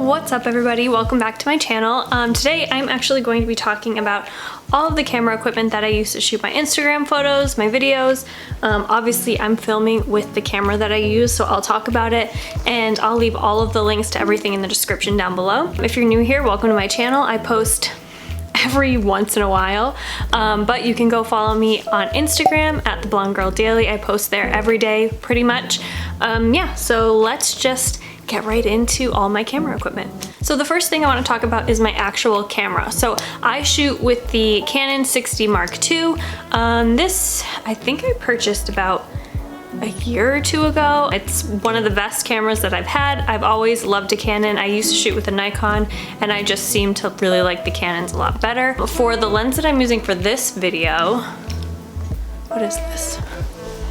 What's up everybody? Welcome back to my channel. Today I'm actually going to be talking about all of the camera equipment that I use to shoot my Instagram photos, my videos. Obviously I'm filming with the camera that I use, so I'll talk about it and I'll leave all of the links to everything in the description down below. If you're new here, welcome to my channel. I post every once in a while, but you can go follow me on Instagram at The Blonde Girl Daily. I post there every day pretty much. Yeah, so let's just get right into all my camera equipment. So the first thing I want to talk about is my actual camera. So I shoot with the Canon 6D Mark II. This I think I purchased about a year or two ago. It's one of the best cameras that I've had. I've always loved a Canon. I used to shoot with a Nikon and I just seem to really like the Canons a lot better. But for the lens that I'm using for this video, what is this?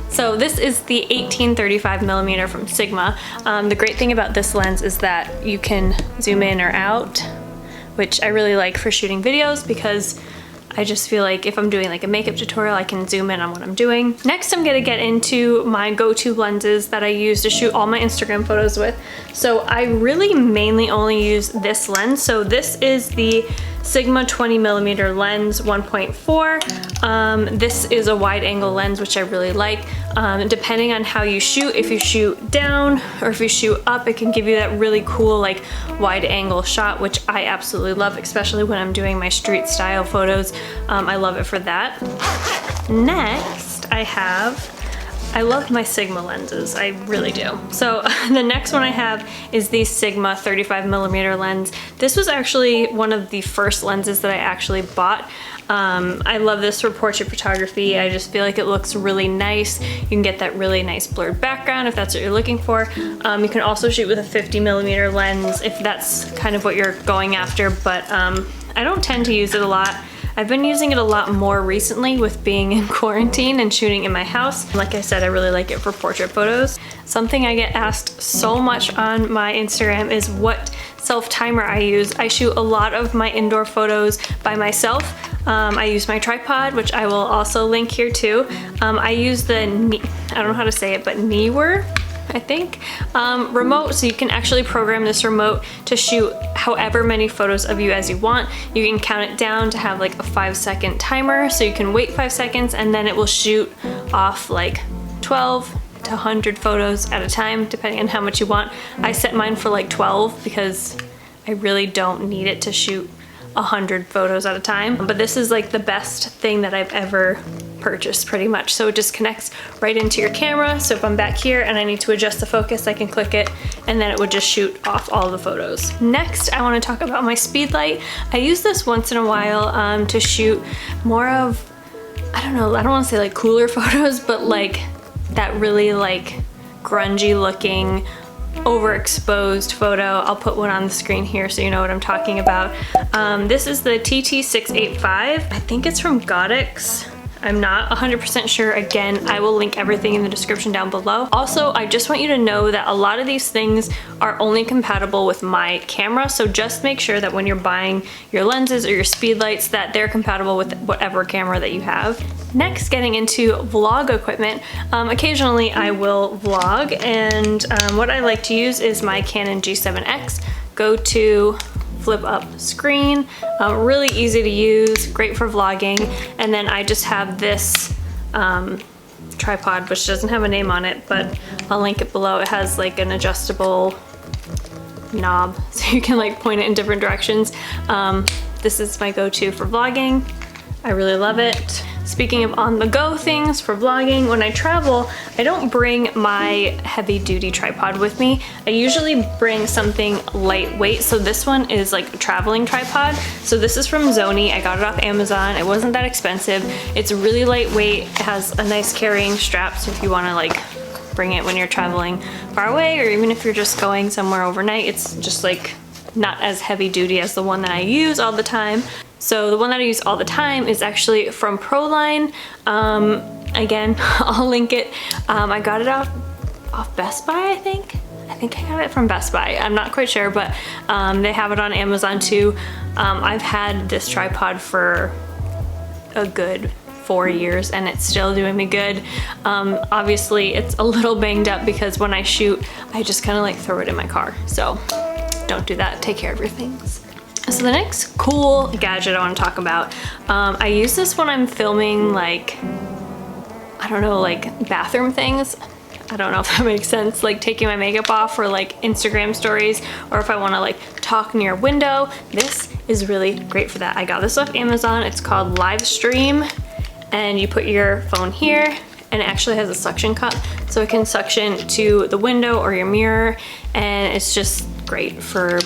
So this is the 18-35mm from Sigma. The great thing about this lens is that you can zoom in or out, which I really like for shooting videos because I just feel like if I'm doing like a makeup tutorial, I can zoom in on what I'm doing. Next, I'm gonna get into my go-to lenses that I use to shoot all my Instagram photos with. So I really mainly only use this lens. So this is the Sigma 20mm lens 1.4. This is a wide angle lens, which I really like. Depending on how you shoot, if you shoot down or if you shoot up, it can give you that really cool like wide angle shot, which I absolutely love, especially when I'm doing my street style photos. I love it for that. Next, I love my Sigma lenses, I really do. So the next one I have is the Sigma 35mm lens. This was actually one of the first lenses that I actually bought. I love this for portrait photography. I just feel like it looks really nice. You can get that really nice blurred background if that's what you're looking for. You can also shoot with a 50mm lens if that's kind of what you're going after, but I don't tend to use it a lot. I've been using it a lot more recently with being in quarantine and shooting in my house. Like I said, I really like it for portrait photos. Something I get asked so much on my Instagram is what self-timer I use. I shoot a lot of my indoor photos by myself. I use my tripod, which I will also link here too. I use the, I don't know how to say it, but Neewer, I think, remote, so you can actually program this remote to shoot however many photos of you as you want. You can count it down to have like a 5-second timer, so you can wait 5 seconds and then it will shoot off like 12 to 100 photos at a time, depending on how much you want. I set mine for like 12 because I really don't need it to shoot 100 photos at a time. But this is like the best thing that I've ever purchased pretty much. So it just connects right into your camera. So if I'm back here and I need to adjust the focus, I can click it and then it would just shoot off all the photos. Next, I want to talk about my Speedlight. I use this once in a while to shoot more of, I don't know, I don't want to say like cooler photos, but like that really like grungy looking overexposed photo. I'll put one on the screen here so you know what I'm talking about. This is the TT685. I think it's from Godox. I'm not 100% sure. Again, I will link everything in the description down below. Also, I just want you to know that a lot of these things are only compatible with my camera, so just make sure that when you're buying your lenses or your Speedlights that they're compatible with whatever camera that you have. Next, getting into vlog equipment. Occasionally I will vlog, and what I like to use is my Canon G7X. Go to flip up screen, really easy to use, great for vlogging. And then I just have this tripod, which doesn't have a name on it, but I'll link it below. It has like an adjustable knob, so you can like point it in different directions. This is my go-to for vlogging. I really love it. Speaking of on-the-go things for vlogging, when I travel, I don't bring my heavy-duty tripod with me. I usually bring something lightweight, so this one is like a traveling tripod. So this is from Zony. I got it off Amazon. It wasn't that expensive. It's really lightweight. It has a nice carrying strap, so if you want to like bring it when you're traveling far away, or even if you're just going somewhere overnight, it's just like not as heavy-duty as the one that I use all the time. So the one that I use all the time is actually from Proline. Again, I'll link it. I got it off Best Buy, I think. I got it from Best Buy. I'm not quite sure, but they have it on Amazon too. I've had this tripod for a good 4 years and it's still doing me good. Obviously it's a little banged up because when I shoot, I just kind of like throw it in my car. So don't do that. Take care of your things. So the next cool gadget I want to talk about, I use this when I'm filming like, I don't know, like bathroom things. I don't know if that makes sense, like taking my makeup off for like Instagram stories, or if I want to like talk near a window. This is really great for that. I got this off Amazon. It's called Livestream, and you put your phone here, and it actually has a suction cup, so it can suction to the window or your mirror, and it's just great for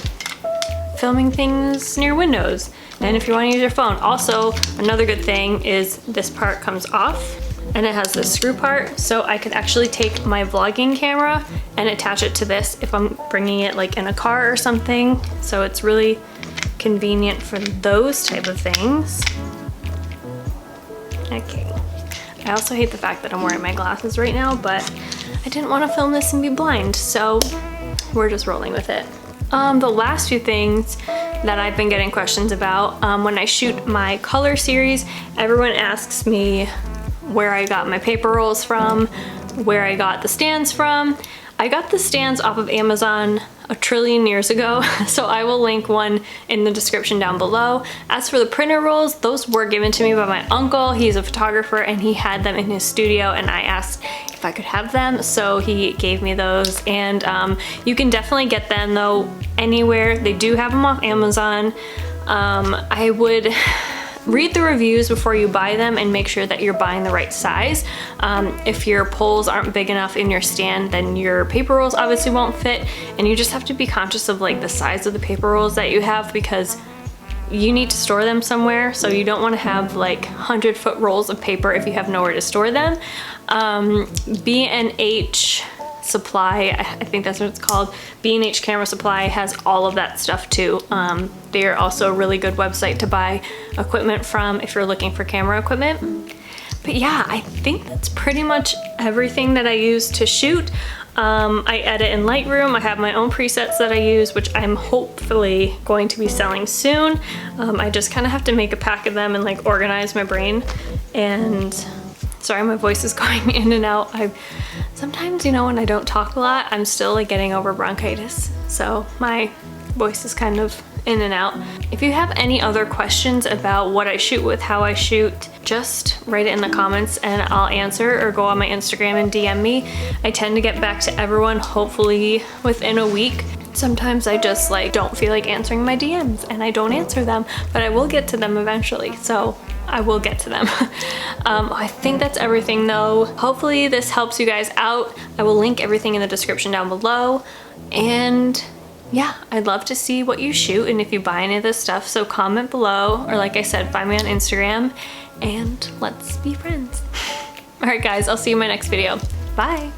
filming things near windows. And if you want to use your phone. Also, another good thing is this part comes off and it has this screw part, so I could actually take my vlogging camera and attach it to this if I'm bringing it like in a car or something. So it's really convenient for those type of things. Okay. I also hate the fact that I'm wearing my glasses right now, but I didn't want to film this and be blind, so we're just rolling with it. The last few things that I've been getting questions about, when I shoot my color series, everyone asks me where I got my paper rolls from, where I got the stands from. I got the stands off of Amazon a trillion years ago, so I will link one in the description down below. As for the printer rolls, those were given to me by my uncle. He's a photographer and he had them in his studio, and I asked if I could have them, so he gave me those. And you can definitely get them though anywhere. They do have them off Amazon. I would read the reviews before you buy them and make sure that you're buying the right size. If your poles aren't big enough in your stand, then your paper rolls obviously won't fit, and you just have to be conscious of like the size of the paper rolls that you have, because you need to store them somewhere, so you don't want to have like 100-foot rolls of paper if you have nowhere to store them. B&H Supply, I think that's what it's called. B&H Camera Supply has all of that stuff too. They're also a really good website to buy equipment from if you're looking for camera equipment. But yeah, I think that's pretty much everything that I use to shoot. I edit in Lightroom. I have my own presets that I use, which I'm hopefully going to be selling soon. I just kind of have to make a pack of them and like organize my brain. And sorry, my voice is going in and out. Sometimes, you know, when I don't talk a lot, I'm still like getting over bronchitis. So my voice is kind of in and out. If you have any other questions about what I shoot with, how I shoot, just write it in the comments and I'll answer, or go on my Instagram and DM me. I tend to get back to everyone hopefully within a week. Sometimes I just like don't feel like answering my DMs and I don't answer them, but I will get to them eventually. So I will get to them. I think that's everything though. Hopefully this helps you guys out. I will link everything in the description down below. And yeah, I'd love to see what you shoot and if you buy any of this stuff. So comment below, or like I said, find me on Instagram and let's be friends. All right guys, I'll see you in my next video. Bye.